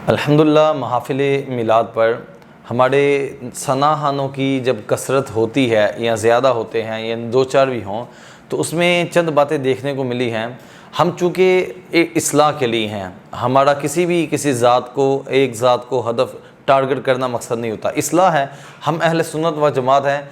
الحمدللہ محافل میلاد پر ہمارے ثناءخوانوں کی جب کثرت ہوتی ہے یا زیادہ ہوتے ہیں یا دو چار بھی ہوں تو اس میں چند باتیں دیکھنے کو ملی ہیں۔ ہم چونکہ اصلاح کے لیے ہیں، ہمارا کسی ذات کو ایک ذات کو ہدف ٹارگٹ کرنا مقصد نہیں ہوتا، اصلاح ہے۔ ہم اہل سنت و جماعت ہیں،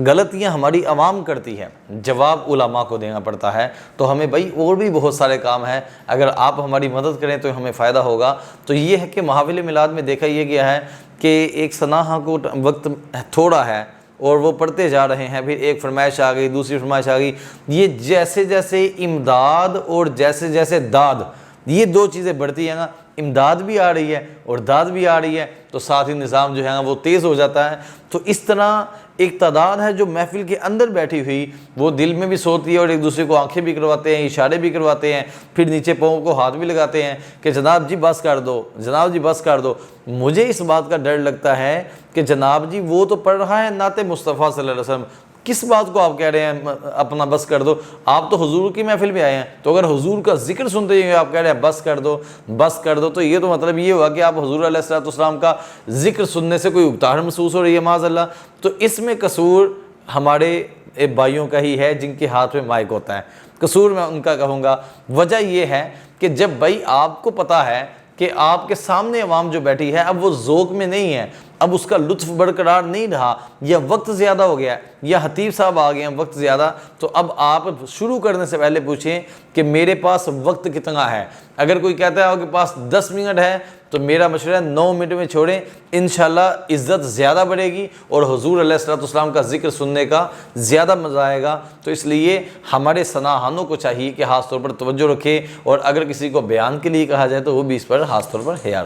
غلطیاں ہماری عوام کرتی ہے، جواب علماء کو دینا پڑتا ہے۔ تو ہمیں بھائی اور بھی بہت سارے کام ہیں، اگر آپ ہماری مدد کریں تو ہمیں فائدہ ہوگا۔ تو یہ ہے کہ محافل میلاد میں دیکھا یہ گیا ہے کہ ایک ثناء کو وقت تھوڑا ہے اور وہ پڑھتے جا رہے ہیں، پھر ایک فرمائش آ گئی، دوسری فرمائش آ گئی۔ یہ جیسے جیسے امداد اور جیسے جیسے داد، یہ دو چیزیں بڑھتی ہیں نا، امداد بھی آ رہی ہے اور داد بھی آ رہی ہے، تو ساتھ ہی نظام جو ہے نا وہ تیز ہو جاتا ہے۔ تو اس طرح ایک تعداد ہے جو محفل کے اندر بیٹھی ہوئی، وہ دل میں بھی سوتی ہے اور ایک دوسرے کو آنکھیں بھی کرواتے ہیں، اشارے بھی کرواتے ہیں، پھر نیچے پاؤں کو ہاتھ بھی لگاتے ہیں کہ جناب جی بس کر دو، جناب جی بس کر دو۔ مجھے اس بات کا ڈر لگتا ہے کہ جناب جی وہ تو پڑھ رہا ہے نعت مصطفیٰ صلی اللہ علیہ وسلم، کس بات کو آپ کہہ رہے ہیں اپنا بس کر دو؟ آپ تو حضور کی محفل میں آئے ہیں، تو اگر حضور کا ذکر سنتے ہوئے آپ کہہ رہے ہیں بس کر دو بس کر دو، تو یہ تو مطلب یہ ہوا کہ آپ حضور علیہ السلام کا ذکر سننے سے کوئی اکتاہٹ محسوس ہو رہی ہے معاذ اللہ۔ تو اس میں قصور ہمارے بھائیوں کا ہی ہے جن کے ہاتھ میں مائک ہوتا ہے، قصور میں ان کا کہوں گا۔ وجہ یہ ہے کہ جب بھائی آپ کو پتہ ہے کہ آپ کے سامنے عوام جو بیٹھی ہے اب وہ ذوق میں نہیں ہے، اب اس کا لطف برقرار نہیں رہا، یا وقت زیادہ ہو گیا یا خطیب صاحب آ گئے ہیں وقت زیادہ، تو اب آپ شروع کرنے سے پہلے پوچھیں کہ میرے پاس وقت کتنا ہے۔ اگر کوئی کہتا ہے آپ کے پاس 10 منٹ ہے تو میرا مشورہ ہے 9 منٹ میں چھوڑیں، انشاءاللہ عزت زیادہ بڑھے گی اور حضور علیہ السلام کا ذکر سننے کا زیادہ مزہ آئے گا۔ تو اس لیے ہمارے ثناءخوانوں کو چاہیے کہ خاص طور پر توجہ رکھے، اور اگر کسی کو بیان کے لیے کہا جائے تو وہ بھی اس پر خاص طور پر حیا رکھے۔